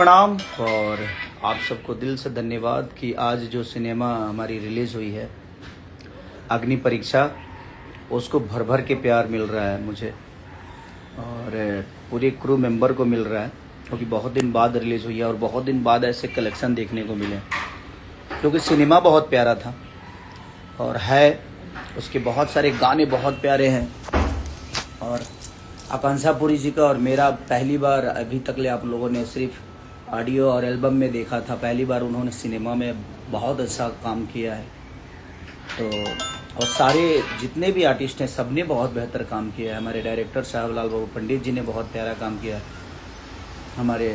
प्रणाम। और आप सबको दिल से धन्यवाद कि आज जो सिनेमा हमारी रिलीज़ हुई है अग्नि परीक्षा, उसको भर भर के प्यार मिल रहा है मुझे और पूरे क्रू मेंबर को मिल रहा है, क्योंकि बहुत दिन बाद रिलीज़ हुई है और बहुत दिन बाद ऐसे कलेक्शन देखने को मिले, क्योंकि सिनेमा बहुत प्यारा था और है, उसके बहुत सारे गाने बहुत प्यारे हैं। और आकांक्षा पुरी जी का और मेरा पहली बार अभी तक ले आप लोगों ने सिर्फ ऑडियो और एल्बम में देखा था, पहली बार उन्होंने सिनेमा में बहुत अच्छा काम किया है। तो और सारे जितने भी आर्टिस्ट हैं सब ने बहुत बेहतर काम किया है। हमारे डायरेक्टर साहब लाल बाबू पंडित जी ने बहुत प्यारा काम किया है। हमारे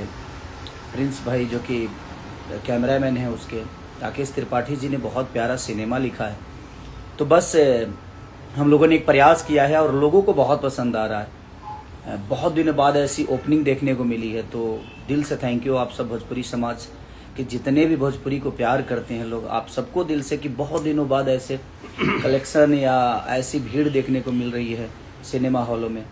प्रिंस भाई जो कि कैमरामैन हैं उसके राकेश त्रिपाठी जी ने बहुत प्यारा सिनेमा लिखा है। तो बस हम लोगों ने एक प्रयास किया है और लोगों को बहुत पसंद आ रहा है। बहुत दिनों बाद ऐसी ओपनिंग देखने को मिली है, तो दिल से थैंक यू आप सब भोजपुरी समाज के जितने भी भोजपुरी को प्यार करते हैं लोग, आप सबको दिल से कि बहुत दिनों बाद ऐसे कलेक्शन या ऐसी भीड़ देखने को मिल रही है सिनेमा हॉलों में।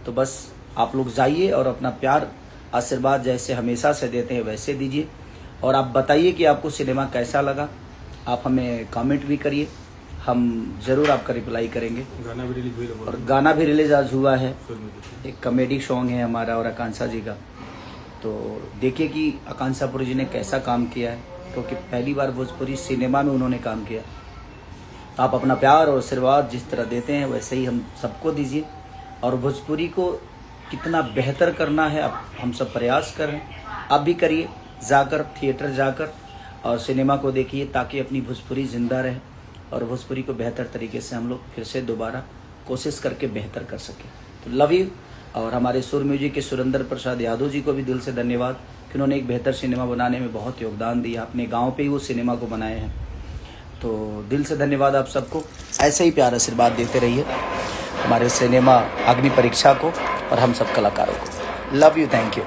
तो बस आप लोग जाइए और अपना प्यार आशीर्वाद जैसे हमेशा से देते हैं वैसे दीजिए, और आप बताइए कि आपको सिनेमा कैसा लगा। आप हमें कमेंट भी करिए, हम ज़रूर आपका रिप्लाई करेंगे। गाना भी रिलीज हुआ और गाना भी रिलीज आज हुआ है, एक कॉमेडी सॉन्ग है हमारा और आकांक्षा जी का। तो देखिए कि आकांक्षा पुरी जी ने कैसा काम किया है, क्योंकि पहली बार भोजपुरी सिनेमा में उन्होंने काम किया। आप अपना प्यार और आशीर्वाद जिस तरह देते हैं वैसे ही हम सबको दीजिए, और भोजपुरी को कितना बेहतर करना है अब हम सब प्रयास करें। आप भी करिए, जाकर थिएटर जाकर और सिनेमा को देखिए, ताकि अपनी भोजपुरी जिंदा रहे और भोजपुरी को बेहतर तरीके से हम लोग फिर से दोबारा कोशिश करके बेहतर कर सकें। तो लव यू। और हमारे सुर म्यूजिक के सुरेंद्र प्रसाद यादव जी को भी दिल से धन्यवाद कि उन्होंने एक बेहतर सिनेमा बनाने में बहुत योगदान दिया, अपने गांव पे ही वो सिनेमा को बनाए हैं। तो दिल से धन्यवाद आप सबको, ऐसे ही प्यार आशीर्वाद देते रहिए हमारे सिनेमा अग्नि परीक्षा को और हम सब कलाकारों को। Love you, thank you.